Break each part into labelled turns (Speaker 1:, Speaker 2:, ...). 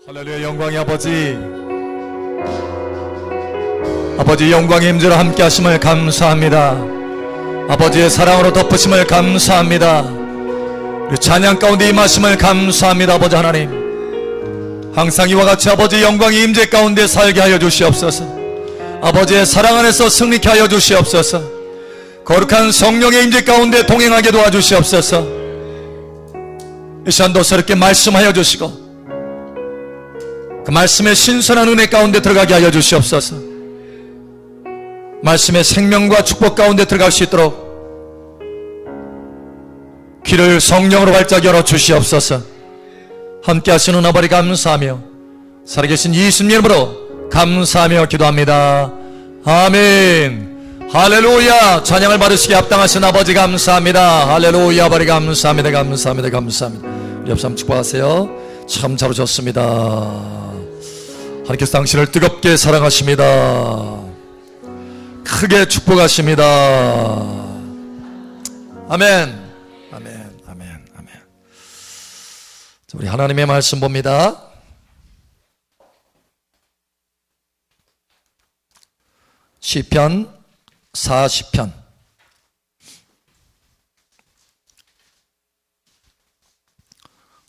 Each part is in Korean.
Speaker 1: 할렐루야. 영광의 아버지, 아버지 영광의 임재로 함께 하심을 감사합니다. 아버지의 사랑으로 덮으심을 감사합니다. 우리 찬양 가운데 임하심을 감사합니다. 아버지 하나님, 항상 이와 같이 아버지 영광의 임재 가운데 살게 하여 주시옵소서. 아버지의 사랑 안에서 승리케 하여 주시옵소서. 거룩한 성령의 임재 가운데 동행하게 도와주시옵소서. 이 시간도 새롭게 말씀하여 주시고 그 말씀의 신선한 은혜 가운데 들어가게 하여 주시옵소서. 말씀의 생명과 축복 가운데 들어갈 수 있도록 귀를 성령으로 활짝 열어 주시옵소서. 함께 하시는 아버지 감사하며 살아계신 예수님 이름으로 감사하며 기도합니다. 아멘. 할렐루야. 찬양을 받으시기에 합당하신 아버지 감사합니다. 할렐루야. 아버지 감사합니다. 감사합니다. 감사합니다. 우리 옆 사람 축복하세요. 참 잘 오셨습니다. 하나님께서 당신을 뜨겁게 사랑하십니다. 크게 축복하십니다. 아멘. 아멘. 아멘. 아멘. 자, 우리 하나님의 말씀 봅니다. 시편 40편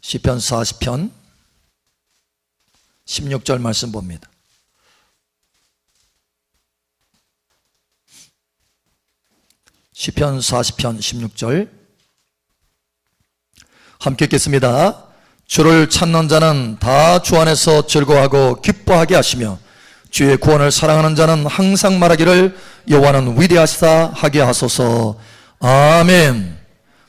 Speaker 1: 40편 16절 말씀 봅니다. 시편 40편 16절 함께 읽겠습니다. 주를 찾는 자는 다 주 안에서 즐거워하고 기뻐하게 하시며 주의 구원을 사랑하는 자는 항상 말하기를 여호와는 위대하시다 하게 하소서. 아멘.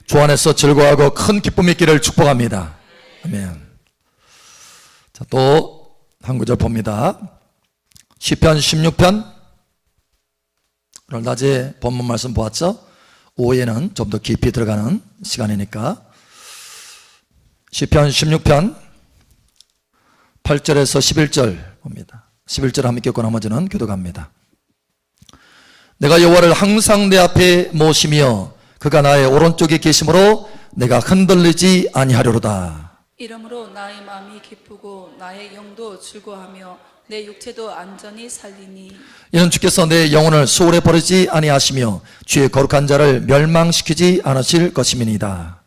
Speaker 1: 주 안에서 즐거워하고 큰 기쁨이 있기를 축복합니다. 아멘. 자, 또 한 구절 봅니다. 시편 16편 오늘 낮에 본문 말씀 보았죠? 오후에는 좀 더 깊이 들어가는 시간이니까 시편 16편 8절에서 11절 봅니다. 11절 함께 읽고 나머지는 교도갑니다. 내가 여호와를 항상 내 앞에 모시며 그가 나의 오른쪽에 계심으로 내가 흔들리지 아니하려로다.
Speaker 2: 이러므로 나의 마음이 기쁘고 나의 영도 즐거워하며 내 육체도 안전히 살리니
Speaker 1: 이는 주께서 내 영혼을 수월에 버리지 아니하시며 주의 거룩한 자를 멸망시키지 않으실 것임이니이다.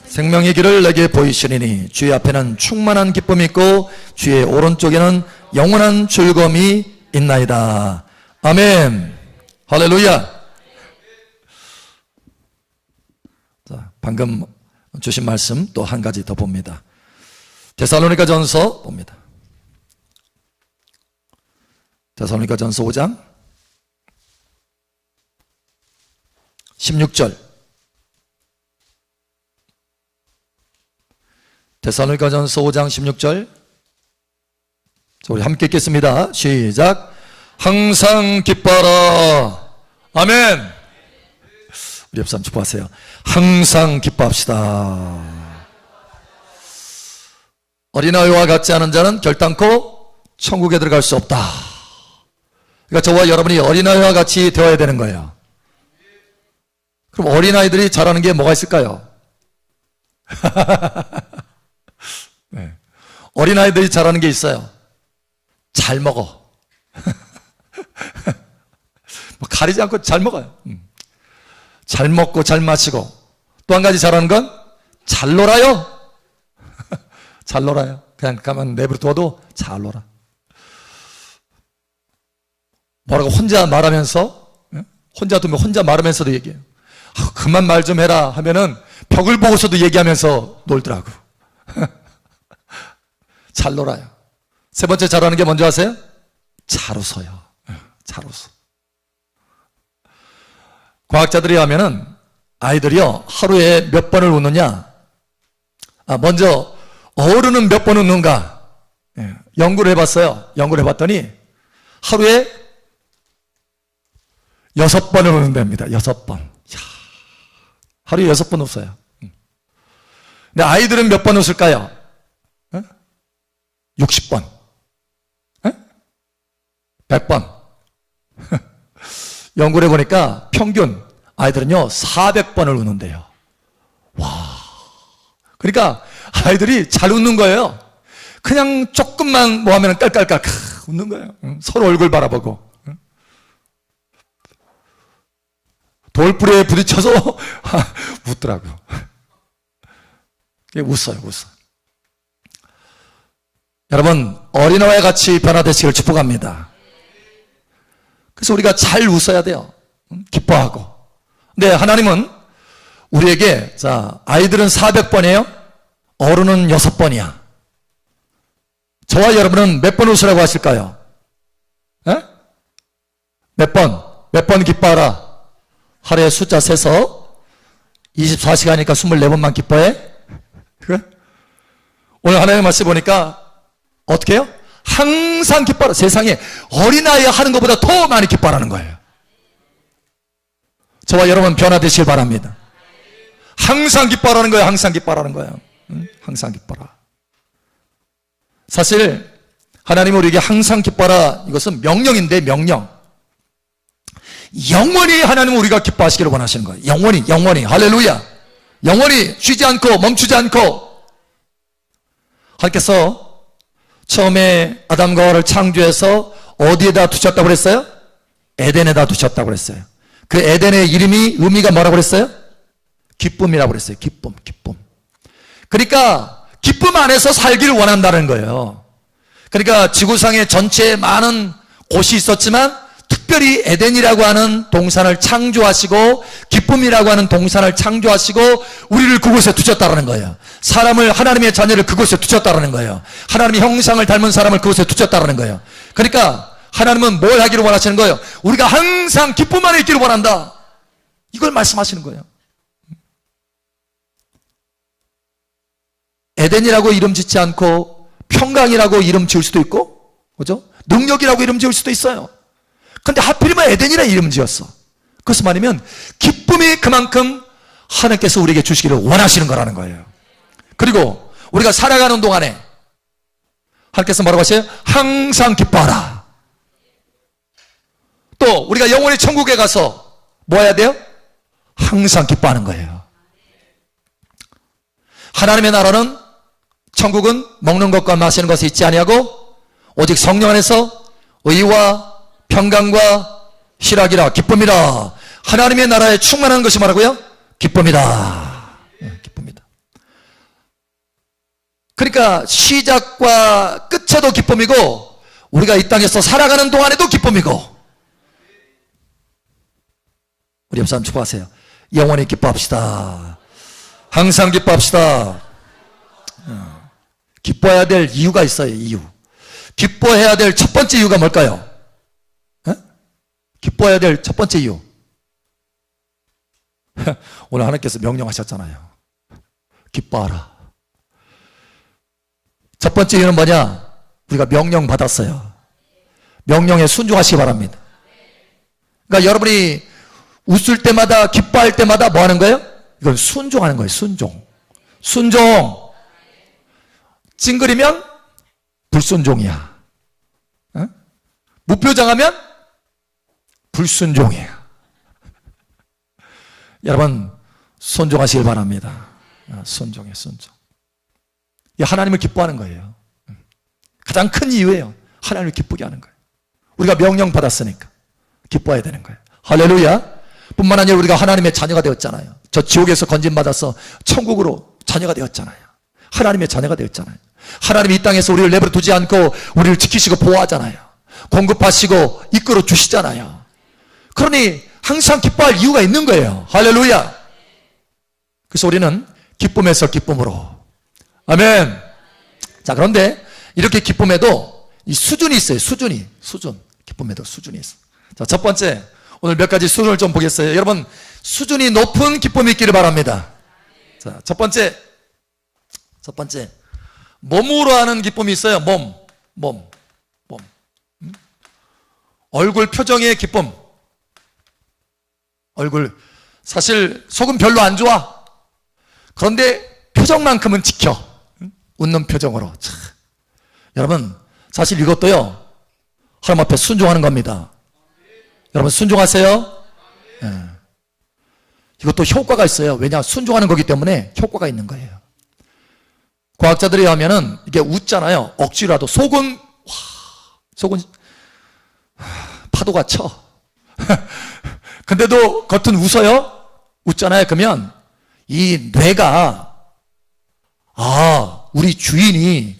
Speaker 1: 생명의 길을 내게 보이시리니 주의 앞에는 충만한 기쁨이 있고 주의 오른쪽에는 영원한 즐거움이 있나이다. 아멘. 할렐루야. 자, 방금 주신 말씀 또 한 가지 더 봅니다. 데살로니가전서 봅니다. 데살로니가전서 5장 16절 데살로니가전서 5장 16절 자, 우리 함께 읽겠습니다. 시작. 항상 기뻐하라. 아멘. 우리 옆 사람 축복하세요. 항상 기뻐합시다. 어린아이와 같지 않은 자는 결단코 천국에 들어갈 수 없다. 그러니까 저와 여러분이 어린아이와 같이 되어야 되는 거예요. 그럼 어린아이들이 잘하는 게 뭐가 있을까요? 네. 어린아이들이 잘하는 게 있어요. 잘 먹어. 뭐 가리지 않고 잘 먹어요. 잘 먹고 잘 마시고 또 한 가지 잘하는 건 잘 놀아요. 잘 놀아요. 그냥 가만 내버려 둬도 잘 놀아. 뭐라고 혼자 말하면서 혼자 두면 혼자 말하면서도 얘기해요. 그만 말 좀 해라 하면은 벽을 보고서도 얘기하면서 놀더라고. 잘 놀아요. 세 번째 잘하는 게 뭔지 아세요? 잘 웃어요. 잘 웃어. 과학자들이 하면은 아이들이요 하루에 몇 번을 웃느냐? 먼저 어른은 몇 번 웃는가? 연구를 해봤어요. 연구를 해봤더니 하루에 6번을 웃는답니다. 6번. 하루에 6번 웃어요. 근데 아이들은 몇 번 웃을까요? 60번. 100번. 연구를 해보니까 평균 아이들은요 400번을 웃는데요. 와. 그러니까 아이들이 잘 웃는 거예요. 그냥 조금만 뭐 하면 깔깔깔 웃는 거예요. 서로 얼굴 바라보고. 돌부리에 부딪혀서 웃더라고요. 웃어요. 여러분, 어린아이와 같이 변화되시길 축복합니다. 그래서 우리가 잘 웃어야 돼요. 기뻐하고. 근데 하나님은 우리에게, 자, 아이들은 400번이에요. 어른은 6번이야. 저와 여러분은 몇 번 웃으라고 하실까요? 에? 몇 번 기뻐하라. 하루에 숫자 세서 24시간이니까 24번만 기뻐해? 그래? 오늘 하나님의 말씀 보니까 어떻게 해요? 항상 기뻐하라. 세상에 어린아이 하는 것보다 더 많이 기뻐하라는 거예요. 저와 여러분 변화되시길 바랍니다. 항상 기뻐하라는 거예요. 항상 기뻐하라는 거예요. 응? 항상 기뻐라. 사실 하나님은 우리에게 항상 기뻐하라, 이것은 명령인데, 명령. 영원히 하나님은 우리가 기뻐하시기를 원하시는 거예요. 영원히 할렐루야. 영원히 쉬지 않고 멈추지 않고. 하나님께서 처음에 아담과 하와를 창조해서 어디에다 두셨다고 그랬어요? 에덴에다 두셨다고 그랬어요. 그 에덴의 이름이, 의미가 뭐라고 그랬어요? 기쁨이라고 그랬어요. 기쁨. 그러니까 기쁨 안에서 살기를 원한다는 거예요. 그러니까 지구상에 전체에 많은 곳이 있었지만 특별히 에덴이라고 하는 동산을 창조하시고 기쁨이라고 하는 동산을 창조하시고 우리를 그곳에 두셨다는 거예요. 사람을, 하나님의 자녀를 그곳에 두셨다는 거예요. 하나님의 형상을 닮은 사람을 그곳에 두셨다는 거예요. 그러니까 하나님은 뭘 하기를 원하시는 거예요? 우리가 항상 기쁨 안에 있기를 원한다. 이걸 말씀하시는 거예요. 에덴이라고 이름 짓지 않고 평강이라고 이름 지을 수도 있고, 그죠? 능력이라고 이름 지을 수도 있어요. 근데 하필이면 에덴이라 이름 지었어. 그것은 말이면 기쁨이 그만큼 하나님께서 우리에게 주시기를 원하시는 거라는 거예요. 그리고 우리가 살아가는 동안에 하나님께서 뭐라고 하세요? 항상 기뻐하라. 또 우리가 영원히 천국에 가서 뭐 해야 돼요? 항상 기뻐하는 거예요. 하나님의 나라는, 천국은 먹는 것과 마시는 것이 있지 아니하고 오직 성령 안에서 의와 평강과 희락이라, 기쁨이라. 하나님의 나라에 충만한 것이 뭐라고요? 기쁨이다. 기쁨이다. 그러니까 시작과 끝에도 기쁨이고 우리가 이 땅에서 살아가는 동안에도 기쁨이고. 우리 옆 사람 축복하세요. 영원히 기뻐합시다. 항상 기뻐합시다. 기뻐해야 될 이유가 있어요. 이유. 기뻐해야 될 첫 번째 이유가 뭘까요? 기뻐해야 될 첫 번째 이유. 오늘 하나님께서 명령하셨잖아요. 기뻐하라. 첫 번째 이유는 뭐냐? 우리가 명령 받았어요. 명령에 순종하시기 바랍니다. 그러니까 여러분이 웃을 때마다, 기뻐할 때마다 뭐 하는 거예요? 이건 순종하는 거예요. 순종. 찡그리면 불순종이야. 무표정하면 불순종이야. 여러분 순종하시길 바랍니다. 순종. 이 하나님을 기뻐하는 거예요. 가장 큰 이유예요. 하나님을 기쁘게 하는 거예요. 우리가 명령 받았으니까 기뻐해야 되는 거예요. 할렐루야. 뿐만 아니라 우리가 하나님의 자녀가 되었잖아요. 저 지옥에서 건진받아서 천국으로 자녀가 되었잖아요. 하나님의 자녀가 되었잖아요. 하나님이 이 땅에서 우리를 내버려 두지 않고 우리를 지키시고 보호하잖아요. 공급하시고 이끌어 주시잖아요. 그러니 항상 기뻐할 이유가 있는 거예요. 할렐루야. 그래서 우리는 기쁨에서 기쁨으로. 아멘. 자, 그런데 이렇게 기쁨에도 이 수준이 있어요. 수준. 기쁨에도 수준이 있어. 자, 첫 번째, 오늘 몇 가지 수준을 좀 보겠어요. 여러분, 수준이 높은 기쁨이 있기를 바랍니다. 자, 첫 번째, 몸으로 하는 기쁨이 있어요. 몸. 얼굴 표정의 기쁨. 얼굴, 사실 속은 별로 안 좋아. 그런데 표정만큼은 지켜. 웃는 표정으로. 참. 여러분, 사실 이것도요, 하나님 앞에 순종하는 겁니다. 여러분 순종하세요. 네. 이것도 효과가 있어요. 왜냐? 순종하는 거기 때문에 효과가 있는 거예요. 과학자들이 하면은 이게 웃잖아요. 억지라도 속은 파도가 쳐. 근데도 겉은 웃어요? 웃잖아요. 그러면 이 뇌가 우리 주인이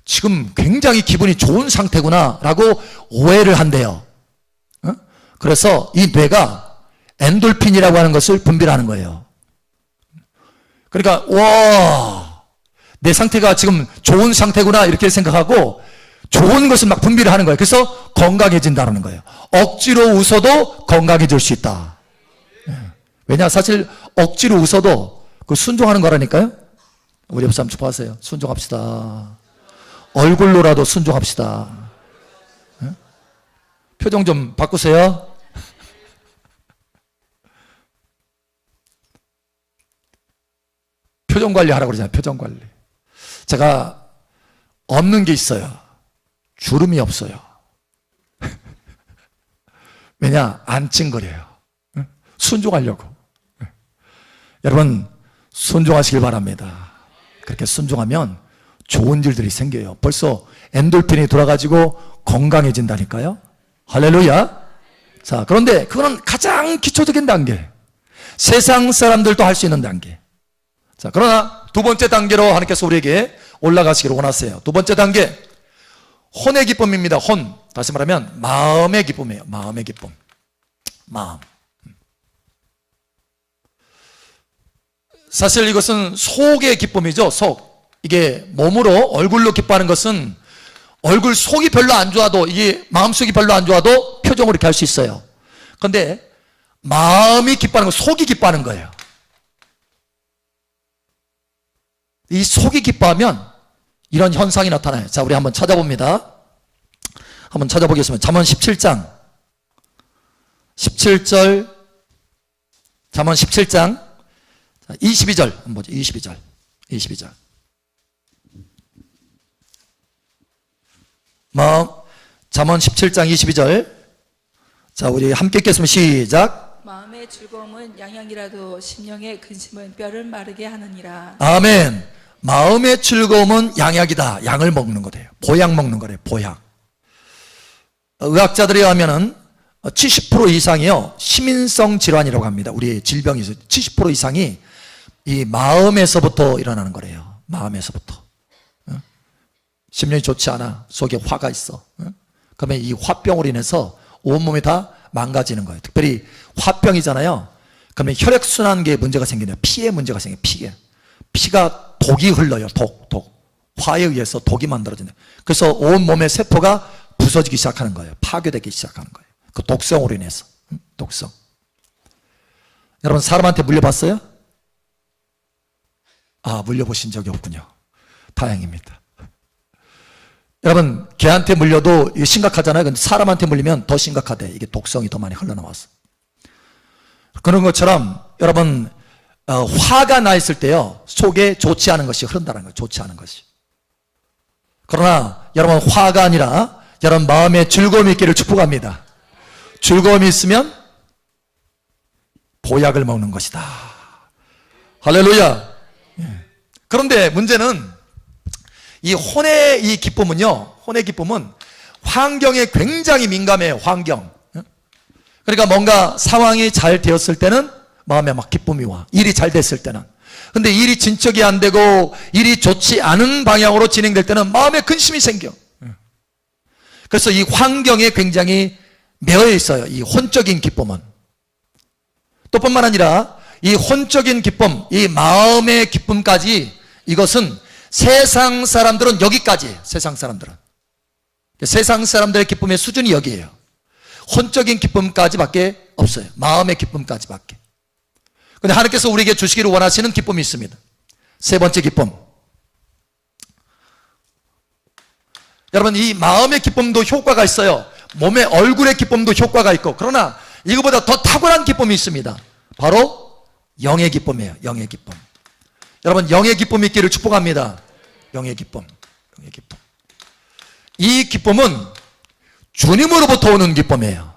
Speaker 1: 지금 굉장히 기분이 좋은 상태구나 라고 오해를 한대요. 그래서 이 뇌가 엔돌핀이라고 하는 것을 분비하는 거예요. 그러니까 내 상태가 지금 좋은 상태구나 이렇게 생각하고 좋은 것을 막 분비를 하는 거예요. 그래서 건강해진다는 거예요. 억지로 웃어도 건강해질 수 있다. 왜냐, 사실 억지로 웃어도 그 순종하는 거라니까요. 우리 옆 사람 축복하세요. 순종합시다. 얼굴로라도 순종합시다. 표정 좀 바꾸세요. 표정 관리하라고 그러잖아요. 표정 관리. 제가 없는 게 있어요. 주름이 없어요. 왜냐? 안 찡그려요. 순종하려고. 여러분, 순종하시길 바랍니다. 그렇게 순종하면 좋은 일들이 생겨요. 벌써 엔돌핀이 돌아가지고 건강해진다니까요. 할렐루야. 자, 그런데 그거는 가장 기초적인 단계. 세상 사람들도 할 수 있는 단계. 자, 그러나 두 번째 단계로 하나님께서 우리에게 올라가시기를 원하세요. 두 번째 단계, 혼의 기쁨입니다. 혼. 다시 말하면 마음의 기쁨이에요. 마음의 기쁨. 마음. 사실 이것은 속의 기쁨이죠. 속. 이게 몸으로 얼굴로 기뻐하는 것은 얼굴 속이 별로 안 좋아도, 이게 마음속이 별로 안 좋아도 표정으로 이렇게 할 수 있어요. 그런데 마음이 기뻐하는 거, 속이 기뻐하는 거예요. 이 속이 기뻐하면 이런 현상이 나타나요. 자, 우리 한번 찾아봅니다. 한번 찾아보겠습니다. 잠언 17장 17절, 잠언 17장 22절 한번 보죠. 22절 잠언 17장 22절. 자, 우리 함께 읽겠습니다. 시작.
Speaker 2: 마음의 즐거움은 양양이라도 심령의 근심은 뼈를 마르게 하느니라.
Speaker 1: 아멘. 마음의 즐거움은 양약이다. 양을 먹는 거래요. 보약 먹는 거래요. 보약. 의학자들이 하면은 70% 이상이요, 시민성 질환이라고 합니다. 우리 질병이 70% 이상이 이 마음에서부터 일어나는 거래요. 마음에서부터. 심령이 좋지 않아. 속에 화가 있어. 그러면 이 화병으로 인해서 온몸이 다 망가지는 거예요. 특별히 화병이잖아요. 그러면 혈액순환계에 문제가 생기네요. 피에 문제가 생겨요. 피가 독이 흘러요. 독. 화에 의해서 독이 만들어지네요. 그래서 온몸의 세포가 부서지기 시작하는 거예요. 파괴되기 시작하는 거예요. 그 독성으로 인해서. 독성. 여러분, 사람한테 물려봤어요? 물려보신 적이 없군요. 다행입니다. 여러분, 개한테 물려도 이게 심각하잖아요. 근데 사람한테 물리면 더 심각하대. 이게 독성이 더 많이 흘러나와서. 그런 것처럼 여러분, 화가 나 있을 때요, 속에 좋지 않은 것이 흐른다는 거예요. 좋지 않은 것이. 그러나 여러분, 화가 아니라 여러분 마음에 즐거움이 있기를 축복합니다. 즐거움이 있으면 보약을 먹는 것이다. 할렐루야. 그런데 문제는 이 혼의 이 기쁨은요, 혼의 기쁨은 환경에 굉장히 민감해요. 환경. 그러니까 뭔가 상황이 잘 되었을 때는 마음에 막 기쁨이 와. 일이 잘 됐을 때는. 근데 일이 진척이 안 되고 일이 좋지 않은 방향으로 진행될 때는 마음에 근심이 생겨. 그래서 이 환경에 굉장히 매여 있어요. 이 혼적인 기쁨은. 또 뿐만 아니라 이 혼적인 기쁨, 이 마음의 기쁨까지, 이것은 세상 사람들은 여기까지. 세상 사람들의 기쁨의 수준이 여기에요. 혼적인 기쁨까지 밖에 없어요. 마음의 기쁨까지 밖에. 근데 하나님께서 우리에게 주시기를 원하시는 기쁨이 있습니다. 세 번째 기쁨. 여러분, 이 마음의 기쁨도 효과가 있어요. 몸의 얼굴의 기쁨도 효과가 있고, 그러나 이거보다 더 탁월한 기쁨이 있습니다. 바로 영의 기쁨이에요. 영의 기쁨. 여러분, 영의 기쁨이 있기를 축복합니다. 영의 기쁨. 이 기쁨은 주님으로부터 오는 기쁨이에요.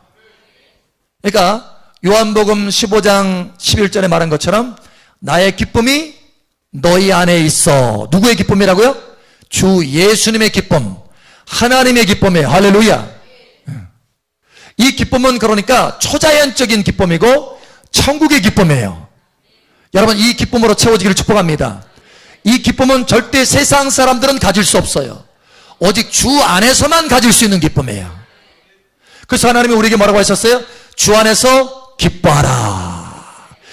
Speaker 1: 그러니까 요한복음 15장 11절에 말한 것처럼 나의 기쁨이 너희 안에 있어. 누구의 기쁨이라고요? 주 예수님의 기쁨, 하나님의 기쁨이에요. 할렐루야. 이 기쁨은 그러니까 초자연적인 기쁨이고 천국의 기쁨이에요. 여러분, 이 기쁨으로 채워지기를 축복합니다. 이 기쁨은 절대 세상 사람들은 가질 수 없어요. 오직 주 안에서만 가질 수 있는 기쁨이에요. 그래서 하나님이 우리에게 뭐라고 하셨어요? 주 안에서 기뻐하라.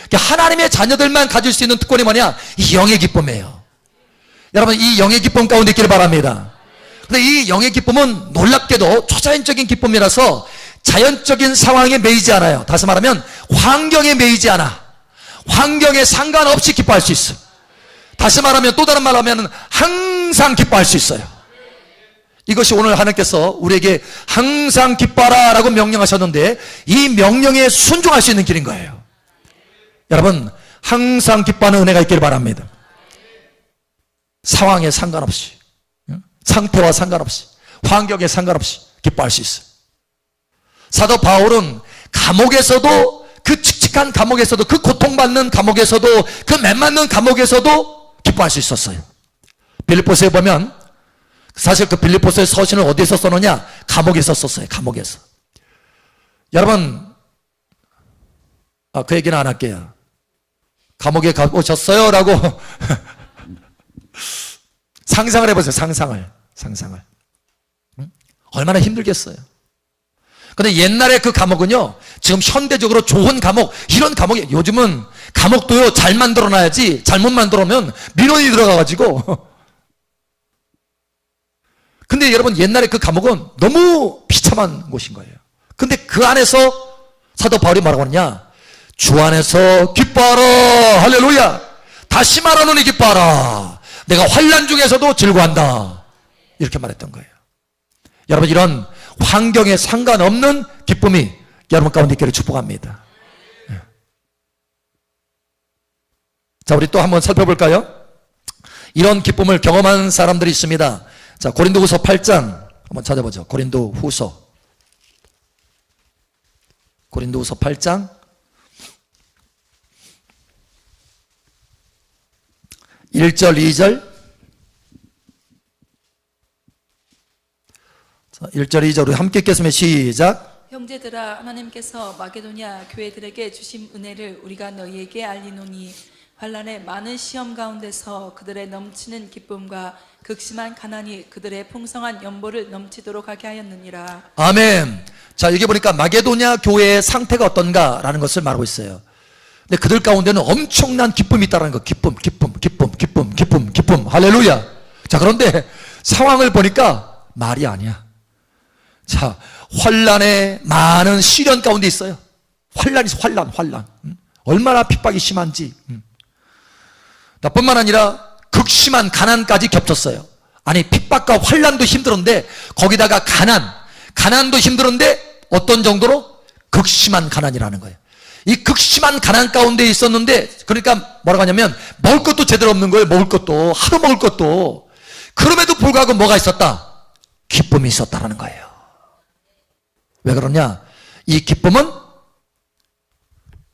Speaker 1: 그러니까 하나님의 자녀들만 가질 수 있는 특권이 뭐냐? 이 영의 기쁨이에요. 여러분, 이 영의 기쁨 가운데 있기를 바랍니다. 근데 이 영의 기쁨은 놀랍게도 초자연적인 기쁨이라서 자연적인 상황에 매이지 않아요. 다시 말하면 환경에 매이지 않아. 환경에 상관없이 기뻐할 수 있어. 다시 말하면, 또 다른 말로 하면 항상 기뻐할 수 있어요. 이것이 오늘 하나님께서 우리에게 항상 기뻐하라 라고 명령하셨는데, 이 명령에 순종할 수 있는 길인 거예요. 여러분, 항상 기뻐하는 은혜가 있기를 바랍니다. 상황에 상관없이, 상태와 상관없이, 환경에 상관없이 기뻐할 수 있어요. 사도 바울은 감옥에서도, 그 칙칙한 감옥에서도, 그 고통받는 감옥에서도, 그 맴맞는 감옥에서도 기뻐할 수 있었어요. 빌립보서에 보면, 사실 그 빌립보서의 서신을 어디서 써놓냐? 감옥에서 썼어요. 감옥에서. 여러분, 그 얘기는 안 할게요. 감옥에 가보셨어요? 라고 상상을 해보세요. 상상을. 얼마나 힘들겠어요. 근데 옛날에 그 감옥은요, 지금 현대적으로 좋은 감옥, 이런 감옥이, 요즘은 감옥도요, 잘 만들어놔야지, 잘못 만들어놓으면 민원이 들어가가지고. 근데 여러분, 옛날에 그 감옥은 너무 비참한 곳인 거예요. 근데 그 안에서 사도 바울이 뭐라고 하느냐? 주 안에서 기뻐하라. 할렐루야. 다시 말하노니 기뻐하라. 내가 환난 중에서도 즐거워한다. 이렇게 말했던 거예요. 여러분, 이런 환경에 상관없는 기쁨이 여러분 가운데 있기를 축복합니다. 자, 우리 또 한번 살펴볼까요? 이런 기쁨을 경험한 사람들이 있습니다. 자, 고린도후서 8장 한번 찾아보죠. 고린도후서 8장 1절 2절. 자, 1절 2절 우리 함께 읽겠습니다. 시작.
Speaker 2: 형제들아, 하나님께서 마게도냐 교회들에게 주신 은혜를 우리가 너희에게 알리노니, 환난의 많은 시험 가운데서 그들의 넘치는 기쁨과 극심한 가난이 그들의 풍성한 연보를 넘치도록 하게 하였느니라. 아멘.
Speaker 1: 자, 여기 보니까 마게도냐 교회의 상태가 어떤가라는 것을 말하고 있어요. 근데 그들 가운데는 엄청난 기쁨이 있다는 거. 기쁨. 할렐루야. 자, 그런데 상황을 보니까 말이 아니야. 자, 환난의 많은 시련 가운데 있어요. 환난. 얼마나 핍박이 심한지. 나뿐만 아니라 극심한 가난까지 겹쳤어요. 아니, 핍박과 환난도 힘들었는데 거기다가 가난도 힘들었는데 어떤 정도로? 극심한 가난이라는 거예요. 이 극심한 가난 가운데 있었는데, 그러니까 뭐라고 하냐면 먹을 것도 제대로 없는 거예요. 먹을 것도, 하루 먹을 것도. 그럼에도 불구하고 뭐가 있었다? 기쁨이 있었다라는 거예요. 왜 그러냐? 이 기쁨은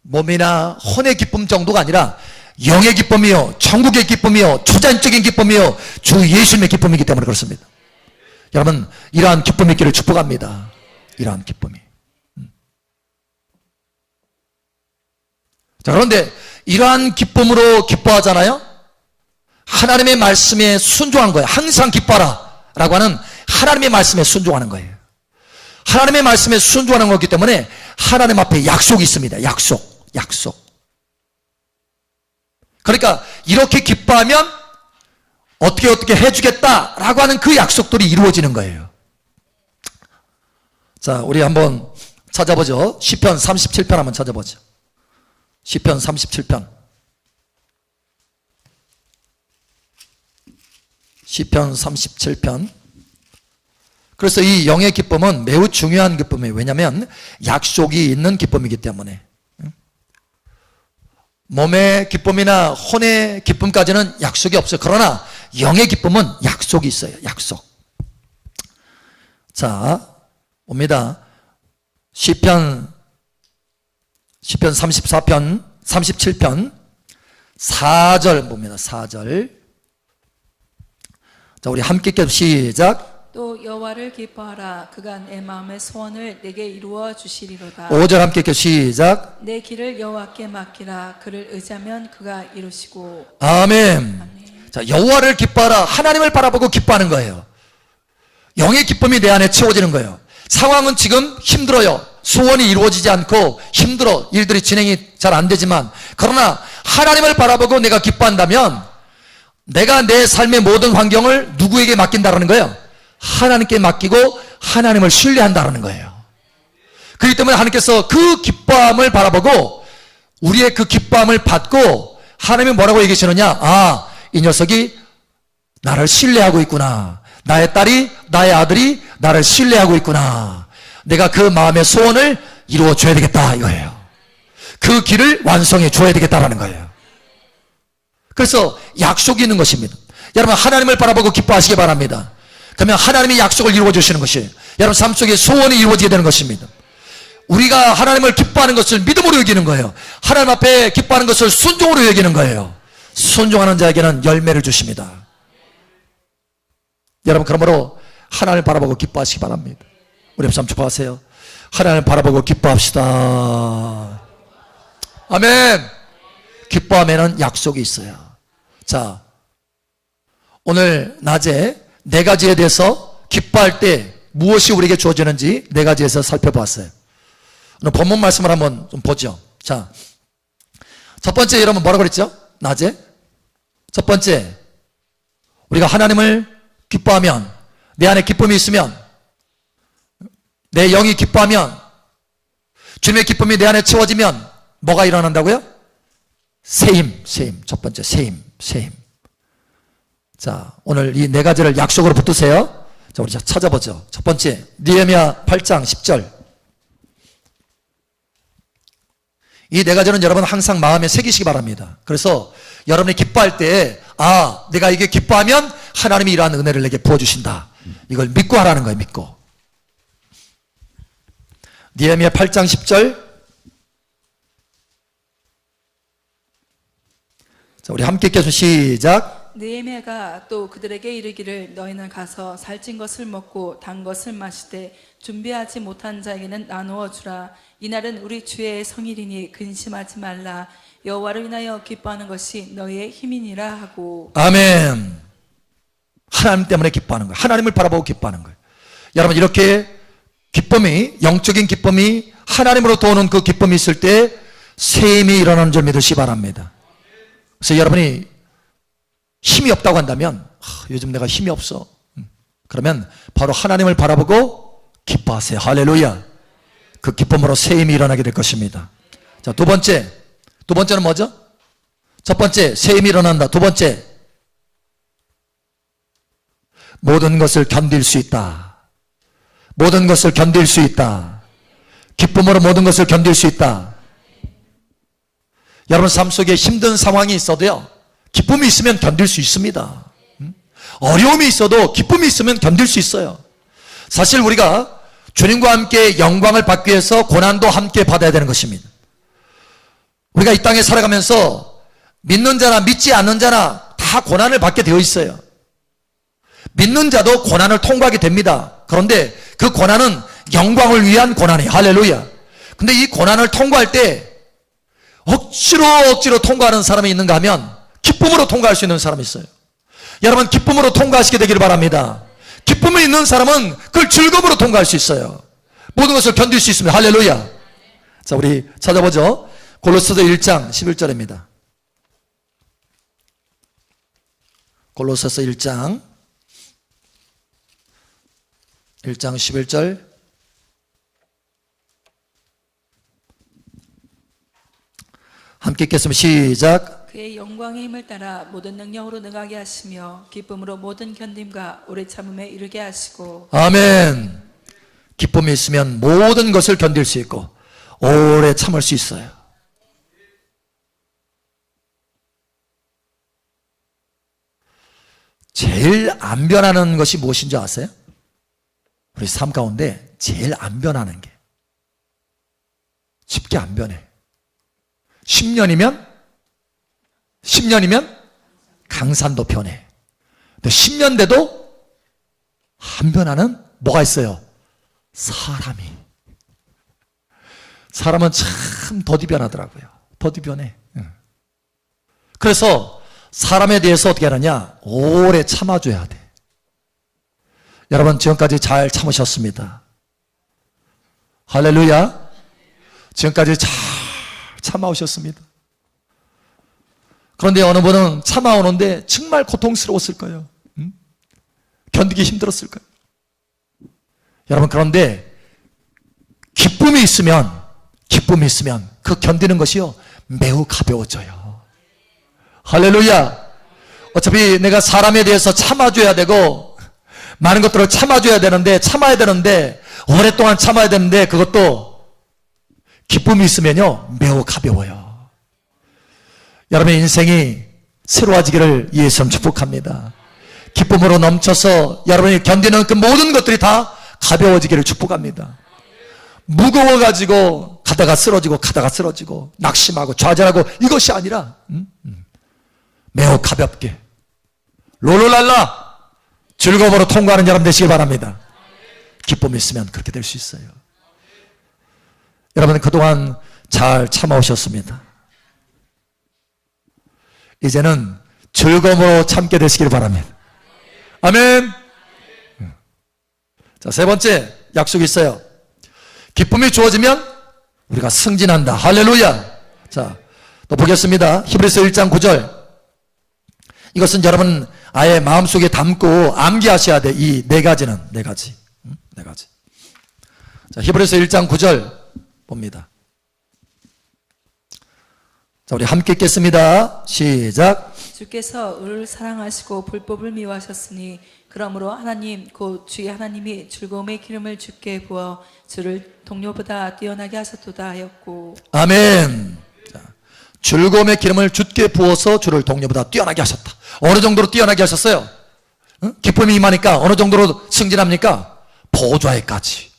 Speaker 1: 몸이나 혼의 기쁨 정도가 아니라 영의 기쁨이요, 천국의 기쁨이요, 초자연적인 기쁨이요, 주 예수님의 기쁨이기 때문에 그렇습니다. 여러분, 이러한 기쁨이 있기를 축복합니다. 이러한 기쁨이. 자, 그런데 이러한 기쁨으로 기뻐하잖아요? 하나님의 말씀에 순종한 거예요. 항상 기뻐하라 라고 하는 하나님의 말씀에 순종하는 거예요. 하나님의 말씀에 순종하는 거기 때문에 하나님 앞에 약속이 있습니다. 약속. 그러니까 이렇게 기뻐하면 어떻게 해주겠다라고 하는 그 약속들이 이루어지는 거예요. 자, 우리 한번 찾아보죠. 시편 37편 한번 찾아보죠. 시편 37편. 시편 37편. 그래서 이 영의 기쁨은 매우 중요한 기쁨이에요. 왜냐하면 약속이 있는 기쁨이기 때문에. 몸의 기쁨이나 혼의 기쁨까지는 약속이 없어요. 그러나 영의 기쁨은 약속이 있어요. 약속. 자, 옵니다. 시편 34편, 37편, 4절 봅니다. 4절. 자, 우리 함께 읽겠습니다. 시작.
Speaker 2: 또 여호와를 기뻐하라. 그가 내 마음의 소원을 내게 이루어 주시리로다.
Speaker 1: 5절 함께 읽겠습니다. 시작.
Speaker 2: 내 길을 여호와께 맡기라. 그를 의지하면 그가 이루시고.
Speaker 1: 아멘. 자, 여호와를 기뻐하라. 하나님을 바라보고 기뻐하는 거예요. 영의 기쁨이 내 안에 채워지는 거예요. 상황은 지금 힘들어요. 소원이 이루어지지 않고 힘들어. 일들이 진행이 잘 안 되지만, 그러나 하나님을 바라보고 내가 기뻐한다면 내가 내 삶의 모든 환경을 누구에게 맡긴다라는 거예요? 하나님께 맡기고 하나님을 신뢰한다라는 거예요. 그렇기 때문에 하나님께서 그 기뻐함을 바라보고 우리의 그 기뻐함을 받고 하나님이 뭐라고 얘기하시느냐? 아, 이 녀석이 나를 신뢰하고 있구나. 나의 딸이, 나의 아들이 나를 신뢰하고 있구나. 내가 그 마음의 소원을 이루어 줘야 되겠다 이거예요. 그 길을 완성해 줘야 되겠다라는 거예요. 그래서 약속이 있는 것입니다. 여러분, 하나님을 바라보고 기뻐하시기 바랍니다. 그러면 하나님이 약속을 이루어 주시는 것이 여러분 삶 속에 소원이 이루어지게 되는 것입니다. 우리가 하나님을 기뻐하는 것을 믿음으로 여기는 거예요. 하나님 앞에 기뻐하는 것을 순종으로 여기는 거예요. 순종하는 자에게는 열매를 주십니다. 여러분, 그러므로 하나님을 바라보고 기뻐하시기 바랍니다. 우리 옆 사람 축복하세요. 하나님을 바라보고 기뻐합시다. 아멘. 기뻐함에는 약속이 있어요. 자, 오늘 낮에 네 가지에 대해서 기뻐할 때 무엇이 우리에게 주어지는지 네 가지에서 살펴봤어요. 오늘 본문 말씀을 한번 좀 보죠. 자, 첫 번째 여러분 뭐라고 그랬죠? 낮에? 첫 번째, 우리가 하나님을 기뻐하면, 내 안에 기쁨이 있으면, 내 영이 기뻐하면, 주님의 기쁨이 내 안에 채워지면 뭐가 일어난다고요? 세임. 첫 번째 세임. 자, 오늘 이 네 가지를 약속으로 붙드세요. 자, 우리 찾아보죠. 첫 번째, 느헤미야 8장 10절. 이 네 가지는 여러분 항상 마음에 새기시기 바랍니다. 그래서 여러분이 기뻐할 때, 아, 내가 이게 기뻐하면 하나님이 이러한 은혜를 내게 부어주신다. 이걸 믿고 하라는 거예요. 믿고. 느헤미야 8장 10절. 자, 우리 함께 읽겠습니다. 시작.
Speaker 2: 느헤미야가 또 그들에게 이르기를 너희는 가서 살찐 것을 먹고 단 것을 마시되 준비하지 못한 자에게는 나누어 주라. 이날은 우리 주의 성일이니 근심하지 말라. 여호와를 인하여 기뻐하는 것이 너희의 힘이니라 하고.
Speaker 1: 아멘. 하나님 때문에 기뻐하는 거예요. 하나님을 바라보고 기뻐하는 거예요. 여러분, 이렇게 기쁨이, 영적인 기쁨이 하나님으로부터 오는 그 기쁨이 있을 때 세임이 일어나는 줄 믿으시기 바랍니다. 그래서 여러분이 힘이 없다고 한다면, 요즘 내가 힘이 없어. 그러면 바로 하나님을 바라보고 기뻐하세요. 할렐루야. 그 기쁨으로 세임이 일어나게 될 것입니다. 자, 두 번째는 뭐죠? 첫 번째, 세임이 일어난다. 두 번째, 모든 것을 견딜 수 있다. 모든 것을 견딜 수 있다. 기쁨으로 모든 것을 견딜 수 있다. 여러분 삶 속에 힘든 상황이 있어도요, 기쁨이 있으면 견딜 수 있습니다. 어려움이 있어도 기쁨이 있으면 견딜 수 있어요. 사실 우리가 주님과 함께 영광을 받기 위해서 고난도 함께 받아야 되는 것입니다. 우리가 이 땅에 살아가면서 믿는 자나 믿지 않는 자나 다 고난을 받게 되어 있어요. 믿는 자도 고난을 통과하게 됩니다. 그런데 그 고난은 영광을 위한 고난이에요. 할렐루야. 근데 이 고난을 통과할 때 억지로 통과하는 사람이 있는가 하면 기쁨으로 통과할 수 있는 사람이 있어요. 여러분, 기쁨으로 통과하시게 되기를 바랍니다. 기쁨이 있는 사람은 그걸 즐거움으로 통과할 수 있어요. 모든 것을 견딜 수 있습니다. 할렐루야. 자, 우리 찾아보죠. 골로새서 1장 11절입니다. 골로새서 1장 11절. 함께 읽겠습니다. 시작.
Speaker 2: 그의 영광의 힘을 따라 모든 능력으로 능하게 하시며 기쁨으로 모든 견딤과 오래 참음에 이르게 하시고.
Speaker 1: 아멘. 기쁨이 있으면 모든 것을 견딜 수 있고 오래 참을 수 있어요. 제일 안 변하는 것이 무엇인지 아세요? 우리 삶 가운데 제일 안 변하는 게 쉽게 안 변해. 10년이면 10년이면 강산도 변해. 근데 10년 돼도 안 변하는 뭐가 있어요? 사람은 참 더디 변하더라고요. 더디 변해. 그래서 사람에 대해서 어떻게 하느냐? 오래 참아줘야 돼. 여러분 지금까지 잘 참으셨습니다. 할렐루야. 지금까지 잘 참아오셨습니다. 그런데 어느 분은 참아오는데 정말 고통스러웠을 거예요. 견디기 힘들었을 거예요. 여러분 그런데 기쁨이 있으면 그 견디는 것이요 매우 가벼워져요. 할렐루야. 어차피 내가 사람에 대해서 참아줘야 되고 많은 것들을 참아줘야 되는데 참아야 되는데 오랫동안 참아야 되는데 그것도 기쁨이 있으면요 매우 가벼워요. 여러분의 인생이 새로워지기를 예수님 축복합니다. 기쁨으로 넘쳐서 여러분이 견디는 그 모든 것들이 다 가벼워지기를 축복합니다. 무거워가지고 가다가 쓰러지고 낙심하고 좌절하고 이것이 아니라 매우 가볍게 롤롤랄라 즐거움으로 통과하는 여러분 되시길 바랍니다. 기쁨이 있으면 그렇게 될 수 있어요. 여러분 그동안 잘 참아오셨습니다. 이제는 즐거움으로 참게 되시길 바랍니다. 아멘. 자, 세 번째 약속이 있어요. 기쁨이 주어지면 우리가 승진한다. 할렐루야. 자, 또 보겠습니다. 히브리서 1장 9절. 이것은 여러분 아예 마음속에 담고 암기하셔야 돼. 이 네 가지는 네 가지. 자, 히브리서 1장 9절 봅니다. 자, 우리 함께 읽겠습니다. 시작.
Speaker 2: 주께서 을을 사랑하시고 불법을 미워하셨으니 그러므로 하나님 곧 주의 하나님이 즐거움의 기름을 주께 부어 주를 동료보다 뛰어나게 하셨도다 하였고.
Speaker 1: 아멘. 자, 즐거움의 기름을 주께 부어서 주를 동료보다 뛰어나게 하셨다. 어느 정도로 뛰어나게 하셨어요? 기쁨이 임하니까 어느 정도로 승진합니까? 보좌에까지.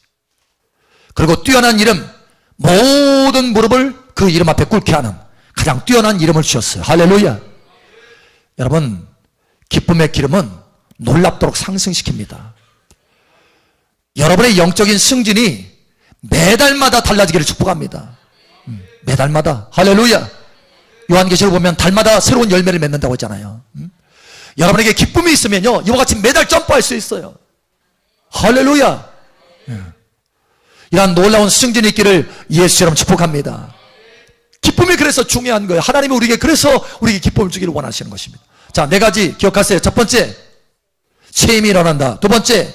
Speaker 1: 그리고 뛰어난 이름, 모든 무릎을 그 이름 앞에 꿇게 하는 가장 뛰어난 이름을 주셨어요. 할렐루야. 여러분 기쁨의 기름은 놀랍도록 상승시킵니다. 여러분의 영적인 승진이 매달마다 달라지기를 축복합니다. 매달마다. 할렐루야. 요한계시록 보면 달마다 새로운 열매를 맺는다고 했잖아요. 여러분에게 기쁨이 있으면요 이와 같이 매달 점프할 수 있어요. 할렐루야. 이러한 놀라운 승진이 있기를 예수처럼 축복합니다. 기쁨이 그래서 중요한 거예요. 하나님이 우리에게 그래서 우리에게 기쁨을 주기를 원하시는 것입니다. 자, 네 가지 기억하세요. 첫 번째, 새 힘이 일어난다. 두 번째,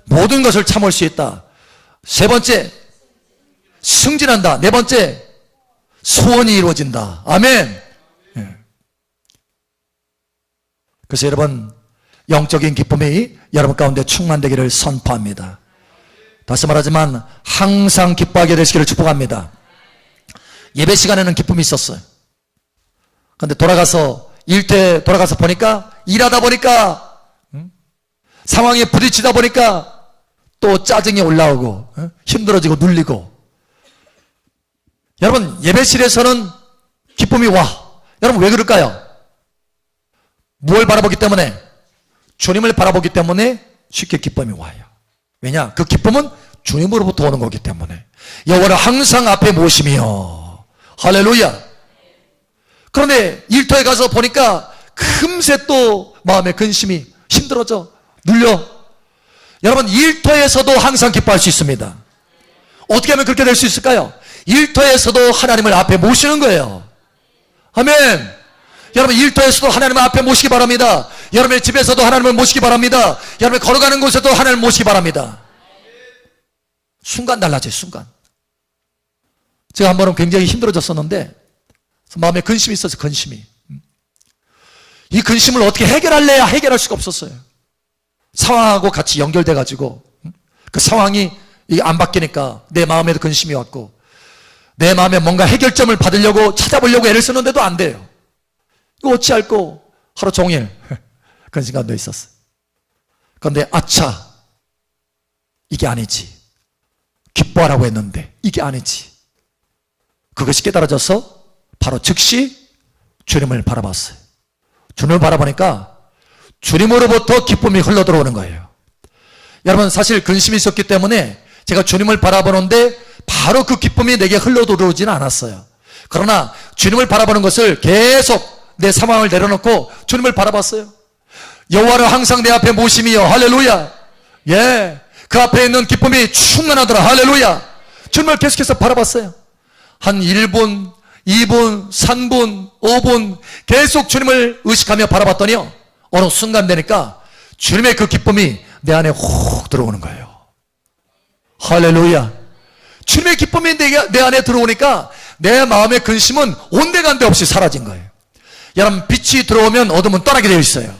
Speaker 1: 모든 것을 참을 수 있다. 세 번째, 승진한다. 네 번째, 소원이 이루어진다. 아멘. 그래서 여러분 영적인 기쁨이 여러분 가운데 충만되기를 선포합니다. 다시 말하지만 항상 기뻐하게 되시기를 축복합니다. 예배 시간에는 기쁨이 있었어요. 그런데 일터에 돌아가서 보니까 일하다 보니까 상황에 부딪히다 보니까 또 짜증이 올라오고 힘들어지고 눌리고. 여러분 예배실에서는 기쁨이 와. 여러분 왜 그럴까요? 무엇을 바라보기 때문에? 주님을 바라보기 때문에 쉽게 기쁨이 와요. 왜냐? 그 기쁨은 주님으로부터 오는 거기 때문에. 여호와를 항상 앞에 모시며. 할렐루야. 그런데 일터에 가서 보니까 금세 또 마음의 근심이 힘들어져 눌려. 여러분 일터에서도 항상 기뻐할 수 있습니다. 어떻게 하면 그렇게 될 수 있을까요? 일터에서도 하나님을 앞에 모시는 거예요. 아멘. 여러분 일터에서도 하나님을 앞에 모시기 바랍니다. 여러분의 집에서도 하나님을 모시기 바랍니다. 여러분이 걸어가는 곳에도 하나님을 모시기 바랍니다. 순간 달라져요. 순간. 제가 한 번은 굉장히 힘들어졌었는데 마음에 근심이 있어서 근심이. 이 근심을 어떻게 해결할래야 해결할 수가 없었어요. 상황하고 같이 연결돼 가지고 그 상황이 안 바뀌니까 내 마음에도 근심이 왔고 내 마음에 뭔가 해결점을 받으려고 찾아보려고 애를 쓰는데도 안 돼요. 이거 어찌할꼬 하루 종일 그런 시간도 있었어요. 그런데 아차 이게 아니지. 기뻐하라고 했는데 이게 아니지. 그것이 깨달아져서 바로 즉시 주님을 바라봤어요. 주님을 바라보니까 주님으로부터 기쁨이 흘러들어오는 거예요. 여러분, 사실 근심이 있었기 때문에 제가 주님을 바라보는데 바로 그 기쁨이 내게 흘러들어오지는 않았어요. 그러나 주님을 바라보는 것을 계속 내 상황을 내려놓고 주님을 바라봤어요. 여호와를 항상 내 앞에 모심이여. 할렐루야. 예, 그 앞에 있는 기쁨이 충만하더라. 할렐루야. 주님을 계속해서 바라봤어요. 한 1분, 2분, 3분, 5분 계속 주님을 의식하며 바라봤더니요, 어느 순간 되니까 주님의 그 기쁨이 내 안에 훅 들어오는 거예요. 할렐루야. 주님의 기쁨이 내 안에 들어오니까 내 마음의 근심은 온데간데 없이 사라진 거예요. 여러분, 빛이 들어오면 어둠은 떠나게 되어 있어요.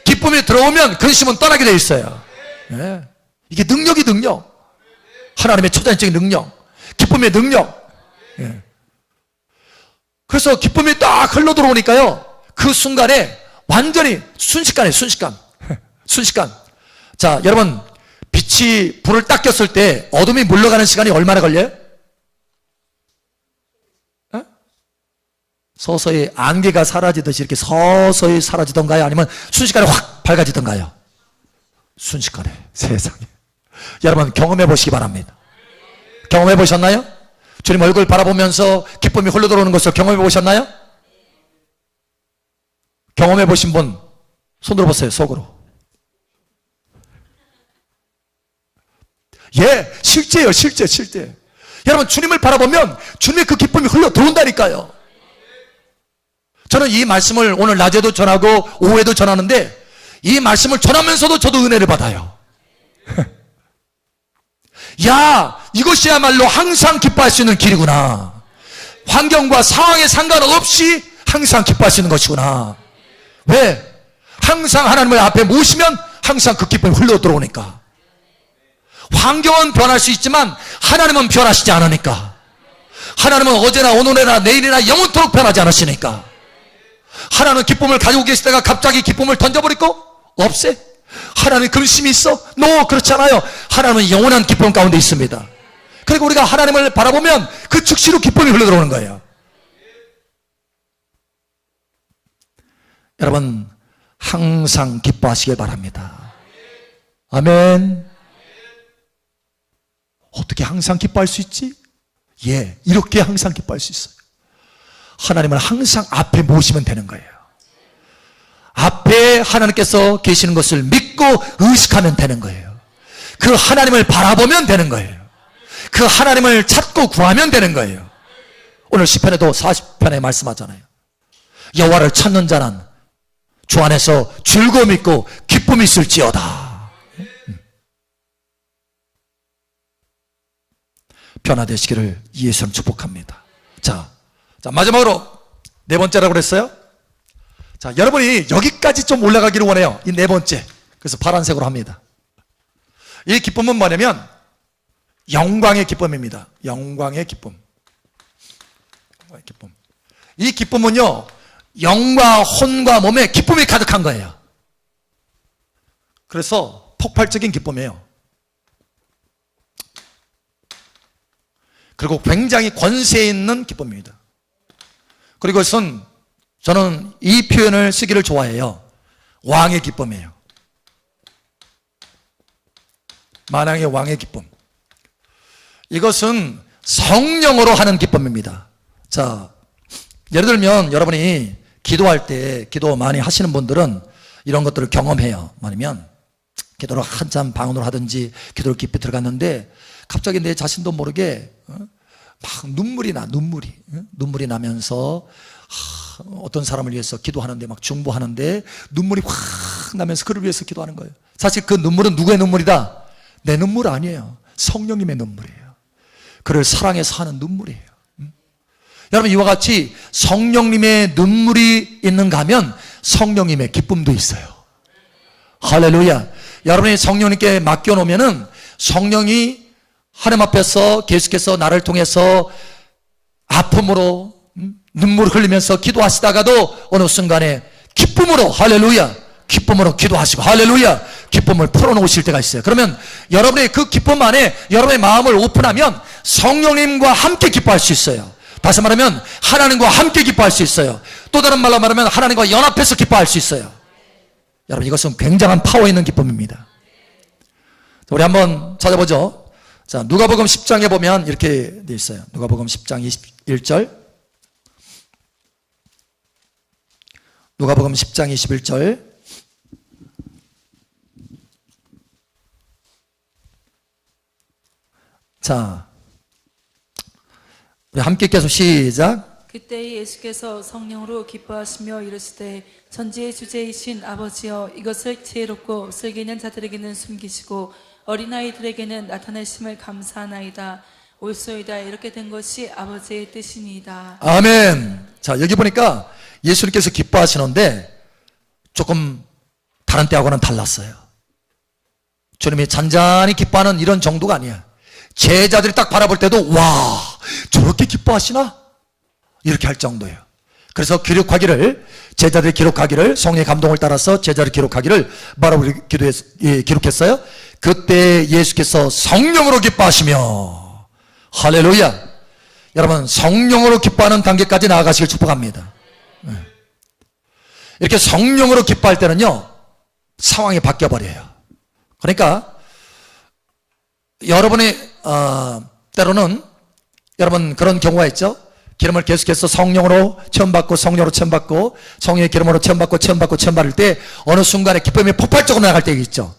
Speaker 1: 기쁨이 들어오면 근심은 떠나게 되어 있어요. 예. 이게 능력이 능력. 하나님의 초자연적인 능력, 기쁨의 능력. 예. 그래서 기쁨이 딱 흘러 들어오니까요, 그 순간에 완전히 순식간에 순식간. 자, 여러분, 빛이 불을 딱 꼈을 때 어둠이 물러가는 시간이 얼마나 걸려요? 에? 서서히 안개가 사라지듯이 이렇게 서서히 사라지던가요? 아니면 순식간에 확 밝아지던가요? 순식간에. 세상에. 여러분, 경험해 보시기 바랍니다. 경험해 보셨나요? 주님 얼굴 바라보면서 기쁨이 흘러들어오는 것을 경험해 보셨나요? 경험해 보신 분 손 들어보세요. 속으로. 예, 실제예요. 실제. 여러분, 주님을 바라보면 주님의 그 기쁨이 흘러들어온다니까요. 저는 이 말씀을 오늘 낮에도 전하고 오후에도 전하는데, 이 말씀을 전하면서도 저도 은혜를 받아요. 야, 이것이야말로 항상 기뻐할 수 있는 길이구나. 환경과 상황에 상관없이 항상 기뻐할 수 있는 것이구나. 왜? 항상 하나님을 앞에 모시면 항상 그 기쁨이 흘러 들어오니까. 환경은 변할 수 있지만 하나님은 변하시지 않으니까. 하나님은 어제나 오늘이나 내일이나 영원토록 변하지 않으시니까. 하나님은 기쁨을 가지고 계시다가 갑자기 기쁨을 던져버리고 없애. 하나님의 근심이 있어? 그렇지 않아요. 하나님은 영원한 기쁨 가운데 있습니다. 그리고 우리가 하나님을 바라보면 그 즉시로 기쁨이 흘러들어오는 거예요. 여러분, 항상 기뻐하시길 바랍니다. 아멘. 어떻게 항상 기뻐할 수 있지? 예, 이렇게 항상 기뻐할 수 있어요. 하나님을 항상 앞에 모시면 되는 거예요. 앞에 하나님께서 계시는 것을 믿고 의식하면 되는 거예요. 그 하나님을 바라보면 되는 거예요. 그 하나님을 찾고 구하면 되는 거예요. 오늘 시편에도 40편에 말씀하잖아요. 여호와를 찾는 자는 주 안에서 즐거움이 있고 기쁨이 있을지어다. 변화되시기를 예수님 축복합니다. 자, 마지막으로 네 번째라고 그랬어요. 자, 여러분이 여기까지 좀 올라가기를 원해요. 이 네 번째. 그래서 파란색으로 합니다. 이 기쁨은 뭐냐면 영광의 기쁨입니다. 영광의 기쁨. 이 기쁨은요, 영과 혼과 몸에 기쁨이 가득한 거예요. 그래서 폭발적인 기쁨이에요. 그리고 굉장히 권세 있는 기쁨입니다. 그리고 이것은 저는 이 표현을 쓰기를 좋아해요. 왕의 기쁨이에요. 만왕의 왕의 기쁨. 이것은 성령으로 하는 기쁨입니다. 자, 예를 들면 여러분이 기도할 때, 기도 많이 하시는 분들은 이런 것들을 경험해요. 뭐냐면 기도를 한참 방언으로 하든지 기도를 깊이 들어갔는데 갑자기 내 자신도 모르게 막 눈물이 나면서 어떤 사람을 위해서 기도하는데 막 중보하는데 눈물이 확 나면서 그를 위해서 기도하는 거예요. 사실 그 눈물은 누구의 눈물이다? 내 눈물 아니에요. 성령님의 눈물이에요. 그를 사랑해서 하는 눈물이에요. 여러분, 이와 같이 성령님의 눈물이 있는가 하면 성령님의 기쁨도 있어요. 할렐루야. 여러분이 성령님께 맡겨놓으면은 성령이 하나님 앞에서 계속해서 나를 통해서 아픔으로 눈물을 흘리면서 기도하시다가도 어느 순간에 기쁨으로, 할렐루야, 기쁨으로 기도하시고, 할렐루야, 기쁨을 풀어놓으실 때가 있어요. 그러면 여러분의 그 기쁨 안에 여러분의 마음을 오픈하면 성령님과 함께 기뻐할 수 있어요. 다시 말하면 하나님과 함께 기뻐할 수 있어요. 또 다른 말로 말하면 하나님과 연합해서 기뻐할 수 있어요. 여러분, 이것은 굉장한 파워 있는 기쁨입니다. 우리 한번 찾아보죠. 자, 누가복음 10장에 보면 이렇게 돼 있어요. 누가복음 10장 21절. 누가복음 10장 21절. 자, 우리 함께 계속 시작.
Speaker 2: 그때 예수께서 성령으로 기뻐하시며 이르시되 천지의 주제이신 아버지여 이것을 지혜롭고 슬기 있는 자들에게는 숨기시고 어린아이들에게는 나타내심을 감사하나이다. 옳소이다. 이렇게 된 것이 아버지의 뜻이니이다.
Speaker 1: 아멘. 자, 여기 보니까 예수님께서 기뻐하시는데 조금 다른 때하고는 달랐어요. 주님이 잔잔히 기뻐하는 이런 정도가 아니야. 제자들이 딱 바라볼 때도 와, 저렇게 기뻐하시나? 이렇게 할 정도예요. 그래서 제자들이 기록하기를, 성령의 감동을 따라서 제자들이 기록하기를 뭐라고 기록했어요? 그때 예수께서 성령으로 기뻐하시며, 할렐루야. 여러분, 성령으로 기뻐하는 단계까지 나아가시길 축복합니다. 이렇게 성령으로 기뻐할 때는요, 상황이 바뀌어버려요. 그러니까 여러분이 때로는 여러분 그런 경우가 있죠. 기름을 계속해서 성령으로 체험받고 성령으로 체험받고 성령의 기름으로 체험받고 체험받을 때 어느 순간에 기쁨이 폭발적으로 나갈 때가 있죠.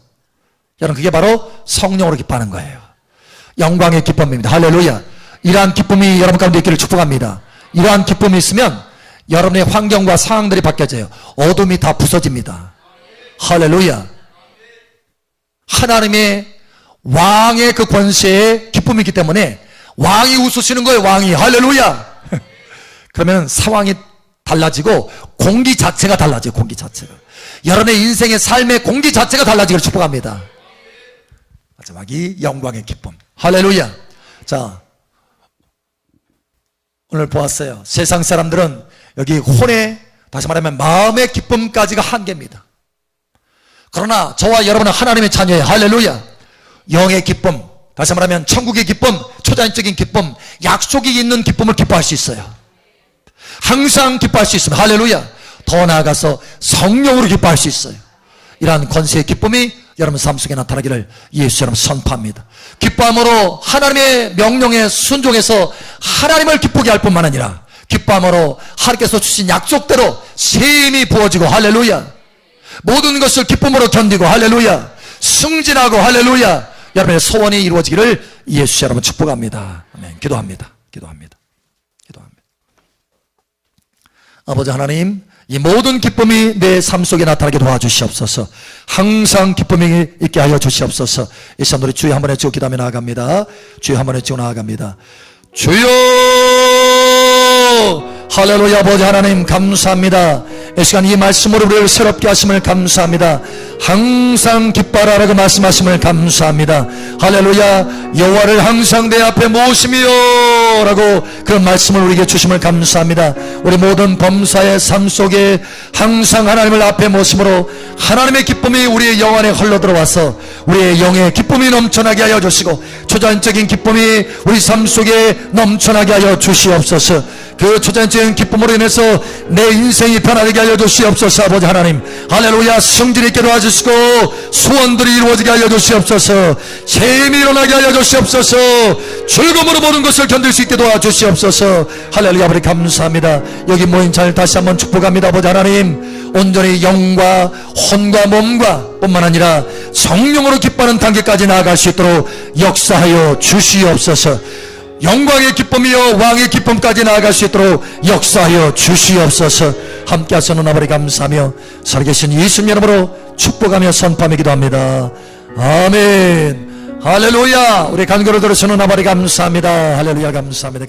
Speaker 1: 여러분, 그게 바로 성령으로 기뻐하는 거예요. 영광의 기쁨입니다. 할렐루야. 이러한 기쁨이 여러분 가운데 있기를 축복합니다. 이러한 기쁨이 있으면 여러분의 환경과 상황들이 바뀌어져요. 어둠이 다 부서집니다. 할렐루야. 하나님의 왕의 그 권세에 기쁨이 있기 때문에 왕이 웃으시는 거예요. 왕이. 할렐루야. 그러면 상황이 달라지고 공기 자체가 달라져요. 공기 자체가. 여러분의 인생의 삶의 공기 자체가 달라지기를 축복합니다. 마지막이 영광의 기쁨. 할렐루야. 자, 오늘 보았어요. 세상 사람들은 여기 혼의, 다시 말하면 마음의 기쁨까지가 한계입니다. 그러나 저와 여러분은 하나님의 자녀예요. 할렐루야. 영의 기쁨, 다시 말하면 천국의 기쁨, 초자연적인 기쁨, 약속이 있는 기쁨을 기뻐할 수 있어요. 항상 기뻐할 수 있습니다. 할렐루야. 더 나아가서 성령으로 기뻐할 수 있어요. 이러한 권세의 기쁨이 여러분 삶 속에 나타나기를 예수 여러분 선포합니다. 기뻐함으로 하나님의 명령에 순종해서 하나님을 기쁘게 할 뿐만 아니라 기뻐함으로 하나님께서 주신 약속대로 셈이 부어지고, 할렐루야. 모든 것을 기쁨으로 견디고, 할렐루야. 승진하고, 할렐루야. 여러분의 소원이 이루어지기를 예수 여러분 축복합니다. 아멘. 기도합니다. 아버지 하나님, 이 모든 기쁨이 내 삶 속에 나타나게 도와주시옵소서. 항상 기쁨이 있게 하여 주시옵소서. 이 시간 우리 주여 한 번에 찍고 기도하며 나아갑니다. 주여 한 번에 찍고 나아갑니다. 주여, 할렐루야. 아버지 하나님 감사합니다. 이 시간 이 말씀으로 우리를 새롭게 하심을 감사합니다. 항상 기뻐하라고 말씀하심을 감사합니다. 할렐루야. 여호와를 항상 내 앞에 모시며 라고 그런 말씀을 우리에게 주심을 감사합니다. 우리 모든 범사의 삶 속에 항상 하나님을 앞에 모심으로 하나님의 기쁨이 우리의 영 안에 흘러들어와서 우리의 영의 기쁨이 넘쳐나게 하여 주시고 초자연적인 기쁨이 우리 삶 속에 넘쳐나게 하여 주시옵소서. 그 초자연적인 기쁨으로 인해서 내 인생이 변화되게 하여 주시옵소서. 아버지 하나님, 할렐루야. 성질 있게 도와주시고 소원들이 이루어지게 하여 주시옵소서. 셈이 일어나게 하여 주시옵소서. 즐거움으로 모든 것을 견딜 수 있게 도와주시옵소서. 할렐루야. 아버지 감사합니다. 여기 모인 자를 다시 한번 축복합니다. 아버지 하나님, 온전히 영과 혼과 몸과 뿐만 아니라 성령으로 기뻐하는 단계까지 나아갈 수 있도록 역사하여 주시옵소서. 영광의 기쁨이요 왕의 기쁨까지 나아갈 수 있도록 역사하여 주시옵소서. 함께 하시는 아버지 감사하며 살아계신 예수님 이름으로 축복하며 선포하며 기도합니다. 아멘. 할렐루야. 우리 간구를 들으시는 아버지 감사합니다. 할렐루야. 감사합니다.